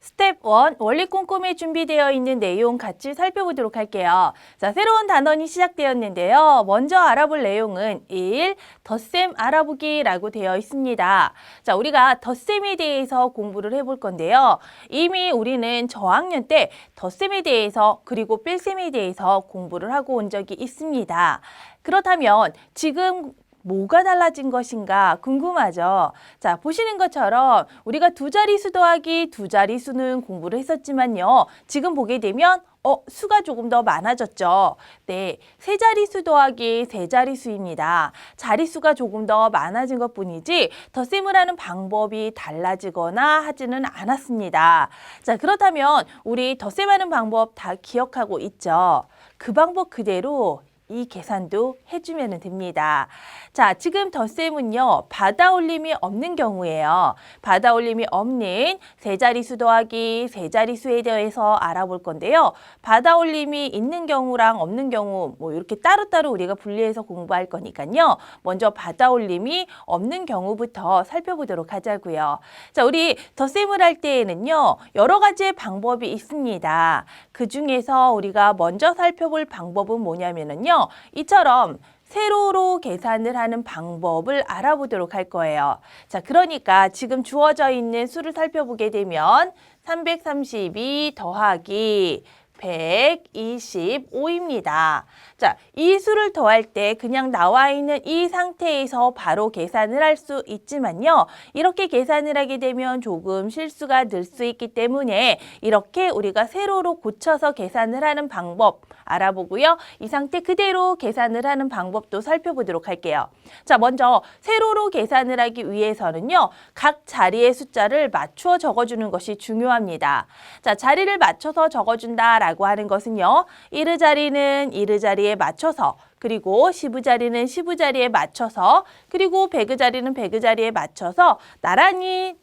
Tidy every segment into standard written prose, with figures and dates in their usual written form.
스텝 1, 원리 꼼꼼히 준비되어 있는 내용 같이 살펴보도록 할게요. 자, 새로운 단원이 시작되었는데요. 먼저 알아볼 내용은 1, 덧셈 알아보기라고 되어 있습니다. 자, 우리가 덧셈에 대해서 공부를 해볼 건데요. 이미 우리는 저학년 때 덧셈에 대해서 그리고 뺄셈에 대해서 공부를 하고 온 적이 있습니다. 그렇다면 지금 뭐가 달라진 것인가 궁금하죠? 자, 보시는 것처럼 우리가 두 자릿수 더하기 두 자릿수는 공부를 했었지만요. 지금 보게 되면 수가 조금 더 많아졌죠. 네, 세 자릿수 더하기 세 자릿수입니다. 자릿수가 조금 더 많아진 것뿐이지 덧셈을 하는 방법이 달라지거나 하지는 않았습니다. 자, 그렇다면 우리 덧셈하는 방법 다 기억하고 있죠? 그 방법 그대로 이 계산도 해주면 됩니다. 자, 지금 덧셈은요, 받아올림이 없는 경우예요. 받아올림이 없는 세 자릿수 더하기 세 자릿수에 대해서 알아볼 건데요. 받아올림이 있는 경우랑 없는 경우 뭐 이렇게 따로따로 우리가 분리해서 공부할 거니까요. 먼저 받아올림이 없는 경우부터 살펴보도록 하자고요. 자, 우리 덧셈을 할 때에는요, 여러 가지의 방법이 있습니다. 그 중에서 우리가 먼저 살펴볼 방법은 뭐냐면요. 이처럼 세로로 계산을 하는 방법을 알아보도록 할 거예요. 자, 그러니까 지금 주어져 있는 수를 살펴보게 되면 332 더하기 125입니다. 자, 이 수를 더할 때 그냥 나와 있는 이 상태에서 바로 계산을 할 수 있지만요. 이렇게 계산을 하게 되면 조금 실수가 늘 수 있기 때문에 이렇게 우리가 세로로 고쳐서 계산을 하는 방법 알아보고요. 이 상태 그대로 계산을 하는 방법도 살펴보도록 할게요. 자, 먼저 세로로 계산을 하기 위해서는요. 각 자리의 숫자를 맞추어 적어주는 것이 중요합니다. 자, 자리를 맞춰서 적어준다라고 하는 것은요. 1의 자리는 1의 자리에 맞춰서 그리고 10의 자리는 10의 자리에 맞춰서 그리고 100의 자리는 100의 자리에 맞춰서 나란히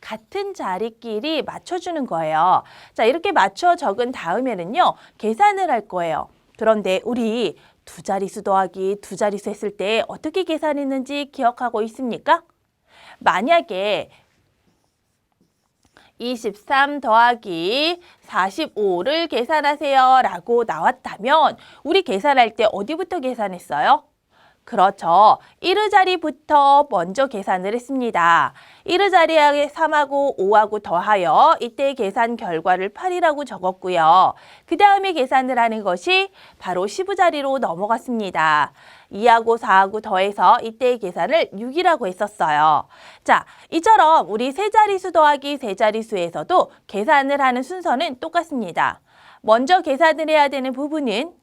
같은 자리끼리 맞춰주는 거예요. 자, 이렇게 맞춰 적은 다음에는요. 계산을 할 거예요. 그런데 우리 두 자릿수 더하기 두 자릿수 했을 때 어떻게 계산했는지 기억하고 있습니까? 만약에 23 더하기 45를 계산하세요 라고 나왔다면 우리 계산할 때 어디부터 계산했어요? 그렇죠. 1의 자리부터 먼저 계산을 했습니다. 1의 자리에 3하고 5하고 더하여 이때 계산 결과를 8이라고 적었고요. 그 다음에 계산을 하는 것이 바로 10의 자리로 넘어갔습니다. 2하고 4하고 더해서 이때의 계산을 6이라고 했었어요. 자, 이처럼 우리 세 자릿수 더하기 세 자릿수에서도 계산을 하는 순서는 똑같습니다. 먼저 계산을 해야 되는 부분은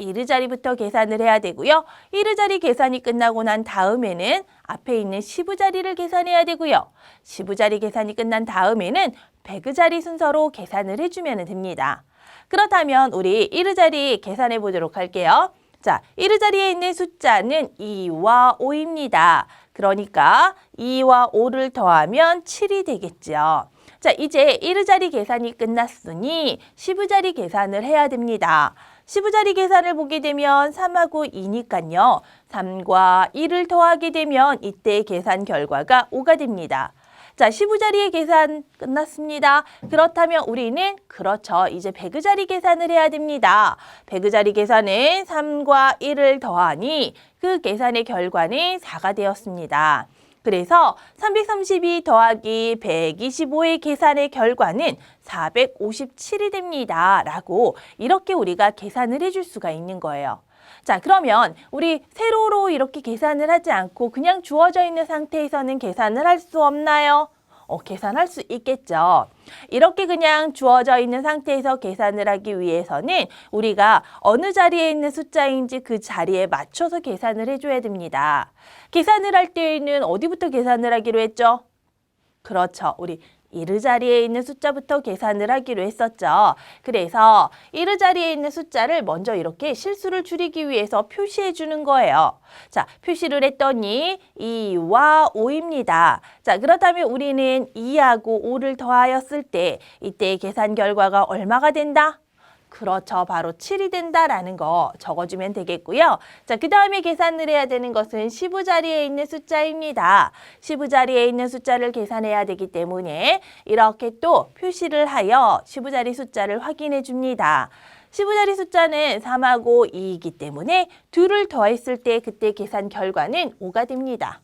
1의 자리부터 계산을 해야 되고요. 1의 자리 계산이 끝나고 난 다음에는 앞에 있는 10의 자리를 계산해야 되고요. 10의 자리 계산이 끝난 다음에는 100의 자리 순서로 계산을 해주면 됩니다. 그렇다면 우리 1의 자리 계산해 보도록 할게요. 자, 1의 자리에 있는 숫자는 2와 5입니다. 그러니까 2와 5를 더하면 7이 되겠죠. 자, 이제 1의 자리 계산이 끝났으니 10의 자리 계산을 해야 됩니다. 10의 자리 계산을 보게 되면 3하고 2니까요. 3과 1을 더하게 되면 이때 계산 결과가 5가 됩니다. 자, 10의 자리의 계산 끝났습니다. 그렇다면 우리는 그렇죠. 이제 100의 자리 계산을 해야 됩니다. 100의 자리 계산은 3과 1을 더하니 그 계산의 결과는 4가 되었습니다. 그래서 332 더하기 125의 계산의 결과는 457이 됩니다. 라고 이렇게 우리가 계산을 해줄 수가 있는 거예요. 자, 그러면 우리 세로로 이렇게 계산을 하지 않고 그냥 주어져 있는 상태에서는 계산을 할 수 없나요? 계산할 수 있겠죠. 이렇게 그냥 주어져 있는 상태에서 계산을 하기 위해서는 우리가 어느 자리에 있는 숫자인지 그 자리에 맞춰서 계산을 해줘야 됩니다. 계산을 할 때에는 어디부터 계산을 하기로 했죠? 그렇죠. 우리 1의 자리에 있는 숫자부터 계산을 하기로 했었죠. 그래서 1의 자리에 있는 숫자를 먼저 이렇게 실수를 줄이기 위해서 표시해 주는 거예요. 자, 표시를 했더니 2와 5입니다. 자, 그렇다면 우리는 2하고 5를 더하였을 때 이때 계산 결과가 얼마가 된다? 그렇죠. 바로 7이 된다라는 거 적어주면 되겠고요. 자, 그 다음에 계산을 해야 되는 것은 10의 자리에 있는 숫자입니다. 10의 자리에 있는 숫자를 계산해야 되기 때문에 이렇게 또 표시를 하여 10의 자리 숫자를 확인해 줍니다. 10의 자리 숫자는 3하고 2이기 때문에 2를 더했을 때 그때 계산 결과는 5가 됩니다.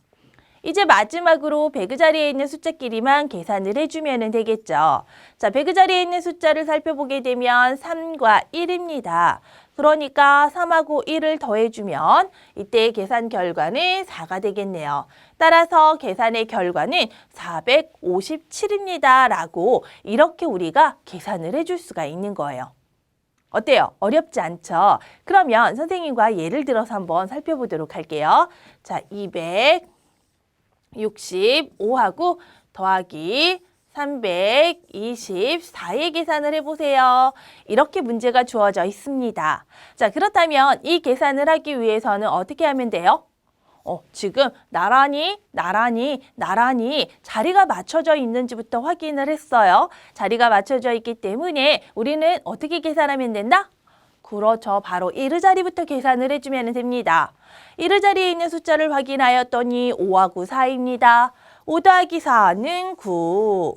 이제 마지막으로 100의 자리에 있는 숫자끼리만 계산을 해주면 되겠죠. 자, 100의 자리에 있는 숫자를 살펴보게 되면 3과 1입니다. 그러니까 3하고 1을 더해주면 이때 계산 결과는 4가 되겠네요. 따라서 계산의 결과는 457입니다. 라고 이렇게 우리가 계산을 해줄 수가 있는 거예요. 어때요? 어렵지 않죠? 그러면 선생님과 예를 들어서 한번 살펴보도록 할게요. 자, 265하고 더하기 324의 계산을 해보세요. 이렇게 문제가 주어져 있습니다. 자, 그렇다면 이 계산을 하기 위해서는 어떻게 하면 돼요? 지금 나란히 자리가 맞춰져 있는지부터 확인을 했어요. 자리가 맞춰져 있기 때문에 우리는 어떻게 계산하면 된다? 그렇죠. 바로 1의 자리부터 계산을 해주면 됩니다. 1의 자리에 있는 숫자를 확인하였더니 5하고 4입니다. 5 더하기 4는 9.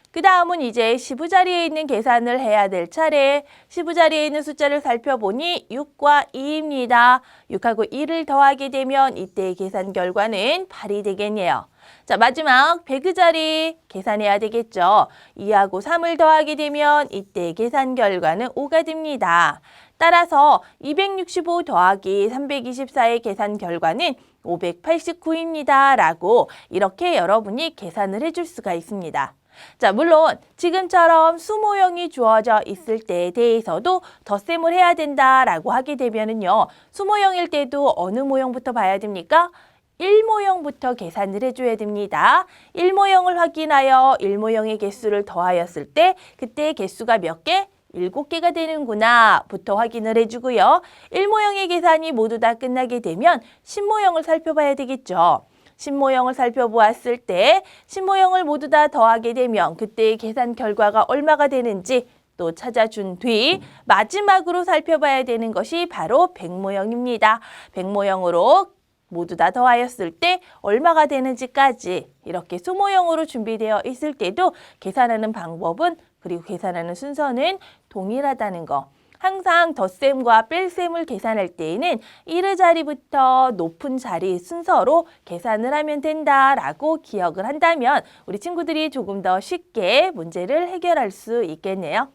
그 다음은 이제 10의 자리에 있는 계산을 해야 될 차례. 10의 자리에 있는 숫자를 살펴보니 6과 2입니다. 6하고 2를 더하게 되면 이때의 계산 결과는 8이 되겠네요. 자, 마지막 100의 자리 계산해야 되겠죠. 2하고 3을 더하게 되면 이때의 계산 결과는 5가 됩니다. 따라서 265 더하기 324의 계산 결과는 589입니다. 라고 이렇게 여러분이 계산을 해줄 수가 있습니다. 자, 물론 지금처럼 수모형이 주어져 있을 때에 대해서도 덧셈을 해야 된다라고 하게 되면은요. 수모형일 때도 어느 모형부터 봐야 됩니까? 1모형부터 계산을 해줘야 됩니다. 1모형을 확인하여 1모형의 개수를 더하였을 때 그때 개수가 몇 개? 7개가 되는구나 부터 확인을 해주고요. 1모형의 계산이 모두 다 끝나게 되면 10모형을 살펴봐야 되겠죠. 10모형을 살펴보았을 때 10모형을 모두 다 더하게 되면 그때의 계산 결과가 얼마가 되는지 또 찾아준 뒤 마지막으로 살펴봐야 되는 것이 바로 100모형입니다. 100모형으로 모두 다 더하였을 때 얼마가 되는지까지 이렇게 수모형으로 준비되어 있을 때도 계산하는 방법은 그리고 계산하는 순서는 동일하다는 거. 항상 덧셈과 뺄셈을 계산할 때에는 1의 자리부터 높은 자리 순서로 계산을 하면 된다라고 기억을 한다면 우리 친구들이 조금 더 쉽게 문제를 해결할 수 있겠네요.